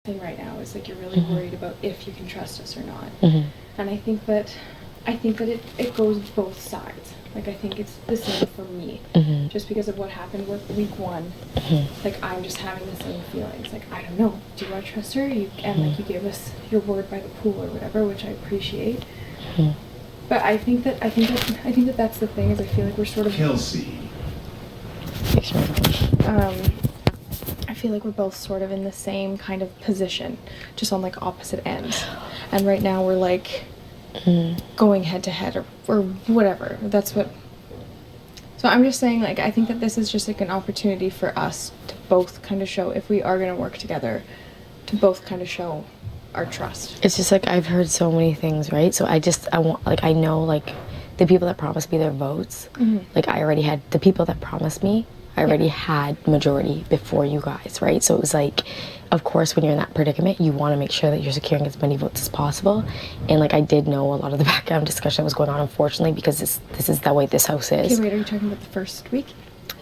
thing right now is like you're really worried about if you can trust us or not. And I think that it goes both sides. Like I think it's the same for me, just because of what happened with week 1. Like I'm just having the same feelings. Like I don't know, do I trust her? And like you gave us your word by the pool or whatever, which I appreciate. But I think that that's the thing, is I feel like we're sort of Kelsey. I feel like we're both sort of in the same kind of position, just on like opposite ends. And right now we're like going head to head or whatever. That's what. So I'm just saying, like, I think that this is just like an opportunity for us to both kind of show, if we are going to work together, to both kind of show our trust. It's just like I've heard so many things, right? So I want, like, I know, like, the people that promised me their votes, like, I already had the people that promised me. I already had majority before you guys, right? So it was like, of course, when you're in that predicament, you want to make sure that you're securing as many votes as possible. And like I did know a lot of the background discussion that was going on, unfortunately, because this is the way this house is. Okay, wait, are you talking about the first week?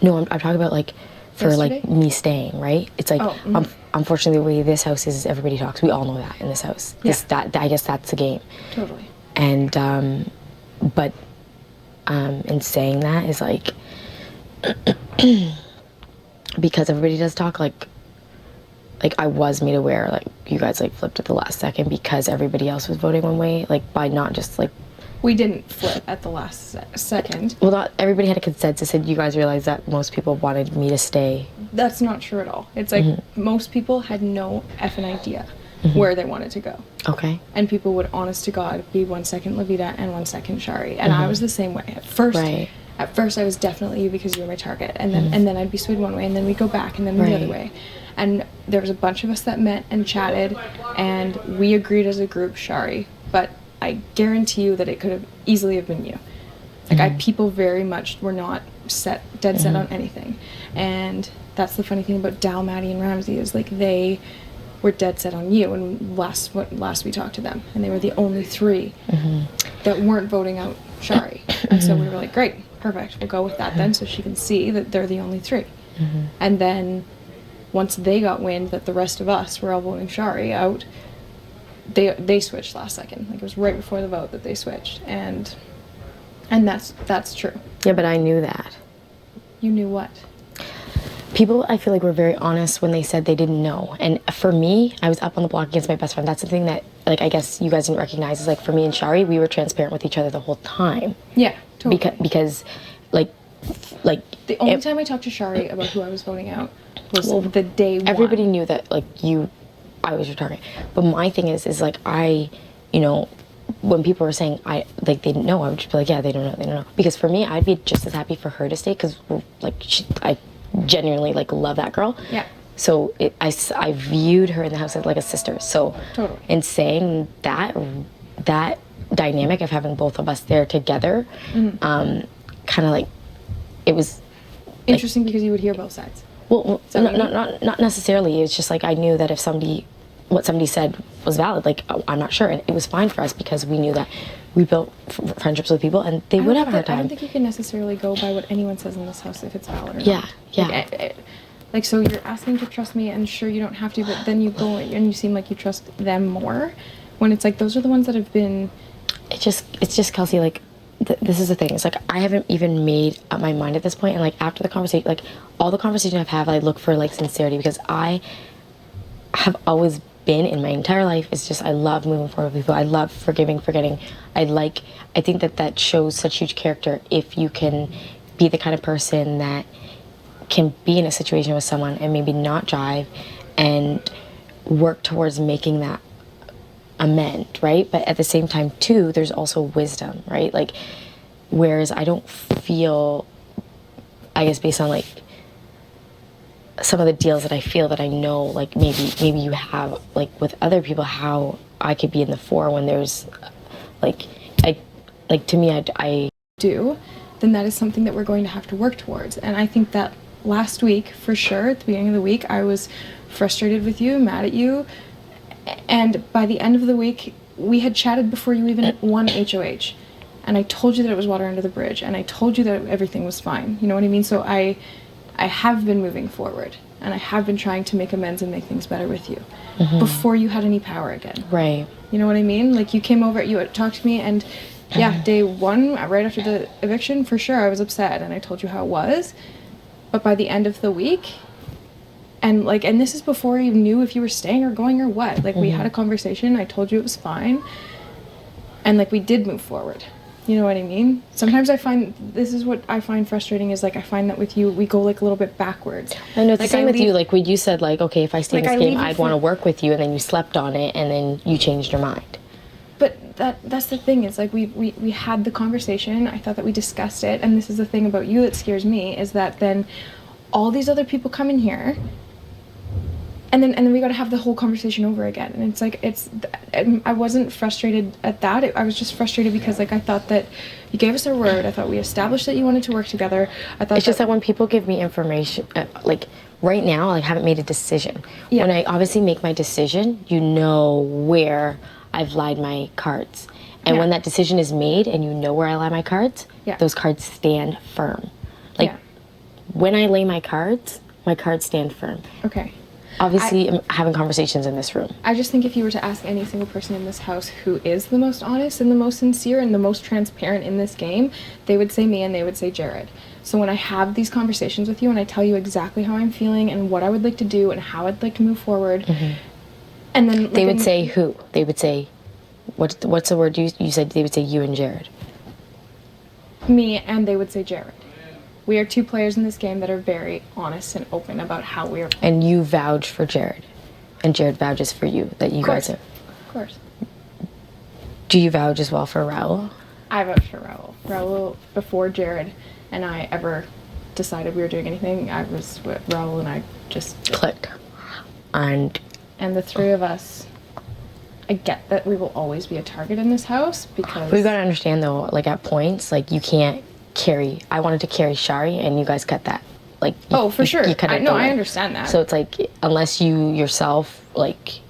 No, I'm talking about like for Yesterday? like me staying, right? It's like unfortunately the way this house is, everybody talks. We all know that in this house. That I guess that's the game. Totally. And but in saying that is like. Because everybody does talk, like I was made aware, like you guys like flipped at the last second because everybody else was voting one way, like by not just like we didn't flip at the last second. Well, not everybody had a consensus, and you guys realized that most people wanted me to stay. That's not true at all. It's like most people had no effing idea where they wanted to go. Okay. And people would, honest to God, be 1 second Loveita and 1 second Shari, and I was the same way at first. Right. At first, I was definitely you because you were my target, and then I'd be swayed one way, and then we'd go back, and then the other way. And there was a bunch of us that met and chatted, and we agreed as a group, Shari. But I guarantee you that it could have easily have been you. Like people very much were not dead set on anything, and that's the funny thing about Dal, Maddie, and Ramsey is like they were dead set on you. And last we talked to them, and they were the only 3 that weren't voting out Shari, and so we were like, great. Perfect, we'll go with that then, so she can see that they're the only 3. And then once they got wind that the rest of us were all voting Shari out, they switched last second. Like it was right before the vote that they switched, and that's true. Yeah, but I knew that. You knew what? People, I feel like, were very honest when they said they didn't know. And for me, I was up on the block against my best friend. That's the thing that, like, I guess you guys didn't recognize is, like, for me and Shari, we were transparent with each other the whole time. Yeah, totally. Because like the only time I talked to Shari about who I was voting out was the day one. Everybody knew that, like, I was your target. But my thing is like, you know, when people were saying they didn't know, I would just be like, yeah, they don't know. Because for me, I'd be just as happy for her to stay, because, like, I genuinely, like, love that girl. Yeah. So I viewed her in the house as like a sister. So totally. In saying that dynamic of having both of us there together, kind of like, it was interesting, like, because you would hear both sides. Well, not necessarily. It's just like I knew that if what somebody said was valid, like, I'm not sure, and it was fine for us because we knew that we built friendships with people, and they would have a hard time. I don't think you can necessarily go by what anyone says in this house if it's valid or not. Yeah. Like, so you're asking to trust me, and sure, you don't have to, but then you go and you seem like you trust them more, when it's like those are the ones that have been. It's just Kelsey, like, this is the thing. It's like I haven't even made up my mind at this point, and like after the conversation, like all the conversation I've had, I look for like sincerity, because I have always been in my entire life. It's just I love moving forward with people. I love forgiving, forgetting. I think that shows such huge character if you can be the kind of person that can be in a situation with someone and maybe not jive and work towards making that amend, right? But at the same time too, there's also wisdom, right? Like, whereas I don't feel, I guess based on like some of the deals that I feel that I know, like maybe you have, like with other people, how I could be in the 4 when there's to me I do, then that is something that we're going to have to work towards. And I think that last week, for sure, at the beginning of the week, I was frustrated with you, mad at you, and by the end of the week, we had chatted before you even won HOH, and I told you that it was water under the bridge, and I told you that everything was fine, you know what I mean? So I have been moving forward, and I have been trying to make amends and make things better with you before you had any power again. Right. You know what I mean? Like, you came over, you talked to me, and yeah, day one, right after the eviction, for sure, I was upset, and I told you how it was. But by the end of the week, and this is before you knew if you were staying or going or what. Like, we had a conversation, I told you it was fine, and, like, we did move forward. You know what I mean? Sometimes this is what I find frustrating, is, like, I find that with you, we go, like, a little bit backwards. I know, it's the same with you. Like, when you said, like, okay, if I stay in Like, this I game, leave you I'd for- want to work with you, and then you slept on it, and then you changed your mind. But that's the thing, is, like, we had the conversation, I thought that we discussed it, and this is the thing about you that scares me, is that then all these other people come in here, and then we got to have the whole conversation over again. And it's like, I wasn't frustrated at that. I was just frustrated because, like, I thought that you gave us a word. I thought we established that you wanted to work together. I thought It's just that when people give me information, like, right now, I haven't made a decision. Yeah. When I obviously make my decision, you know where I've lied my cards. And Yeah. when that decision is made and you know where I lie my cards, Yeah. those cards stand firm. Like, Yeah. when I lay my cards stand firm. Okay. Obviously, I'm having conversations in this room. I just think if you were to ask any single person in this house who is the most honest and the most sincere and the most transparent in this game, they would say me and they would say Jared. So when I have these conversations with you and I tell you exactly how I'm feeling and what I would like to do and how I'd like to move forward, and then, like, They would say who? They would say, what's the word you said? They would say you and Jared. me, and they would say Jared. We are two players in this game that are very honest and open about how we are. And you vouch for Jared. And Jared vouches for you, that you guys are. Of course. Do you vouch as well for Raul? I vouch for Raul. Raul, before Jared and I ever decided we were doing anything, I was with Raul, and I just Clicked. And the three of us, I get that we will always be a target in this house because we've got to understand, though, like, at points, like, you can't carry. I wanted to carry Shari, and you guys cut that. Like, oh, for sure. You cut it. I understand that. So it's like, unless you yourself, like,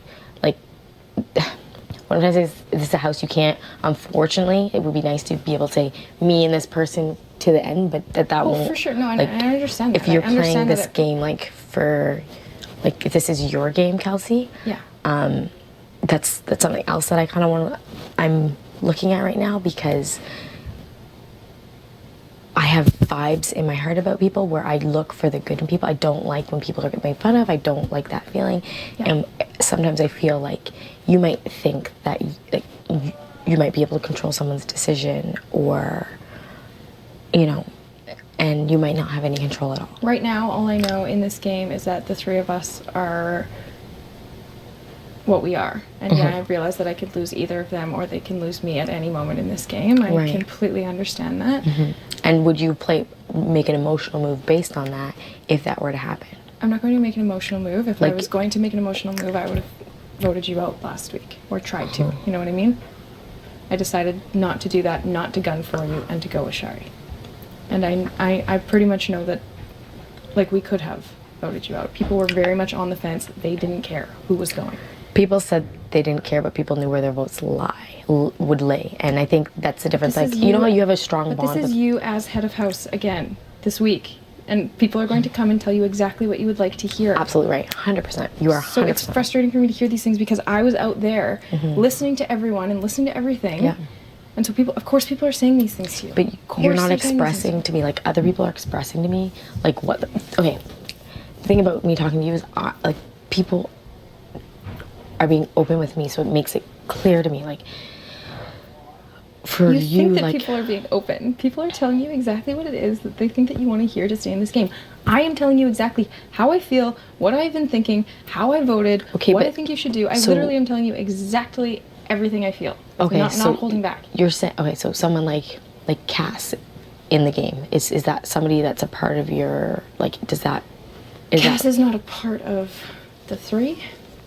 what I'm trying to say is, this is a house you can't. Unfortunately, it would be nice to be able to say me and this person to the end, but that won't. For sure. No, like, I understand that. If you're I understand playing this that game, like, for, like, if this is your game, Kelsey. Yeah. That's something else that I kind of I'm looking at right now, because I have vibes in my heart about people where I look for the good in people. I don't like when people are getting made fun of. I don't like that feeling. Yeah. And sometimes I feel like you might think that you might be able to control someone's decision, or, you know, and you might not have any control at all. Right now, all I know in this game is that the three of us are what we are. And yeah, I realize that I could lose either of them, or they can lose me at any moment in this game. I Right. completely understand that. And would you make an emotional move based on that if that were to happen? I'm not going to make an emotional move. If I Like- was going to make an emotional move, I would have voted you out last week, or tried to. You know what I mean? I decided not to do that, not to gun for you, and to go with Shari. And I pretty much know that, like, we could have voted you out. People were very much on the fence. They didn't care who was going. People said they didn't care, but people knew where their votes would lay. And I think that's the difference. This Like, is you know how you- you have a strong But bond this is with... you as head of house again this week. And people are going to come and tell you exactly what you would like to hear. Absolutely right. 100%. You are 100%. So it's frustrating for me to hear these things because I was out there listening to everyone and listening to everything. Yeah. And so people are saying these things to you. But Of course you're not they're saying these things expressing to me, like, other people are expressing to me, like, what... Okay, the thing about me talking to you is, like, people are being open with me, so it makes it clear to me, like, for You you, think that like... people are being open. People are telling you exactly what it is that they think that you want to hear to stay in this game. I am telling you exactly how I feel, what I've been thinking, how I voted, Okay, what but- I think you should do. I so- literally am telling you exactly everything I feel. Okay, not so holding back. You're saying, okay, so someone like Cass in the game, is that somebody that's a part of your, like, Cass is not a part of the three,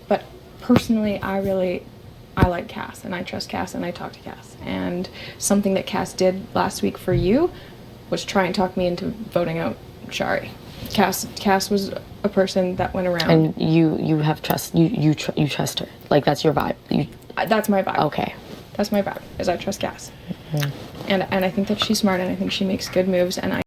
but personally, I like Cass, and I trust Cass, and I talk to Cass. And something that Cass did last week for you was try and talk me into voting out Shari. Cass was a person that went around. And you have trust, you trust her, like, that's your vibe. That's my vibe. Okay. That's my vibe, is I trust Cass. And I think that she's smart, and I think she makes good moves, and I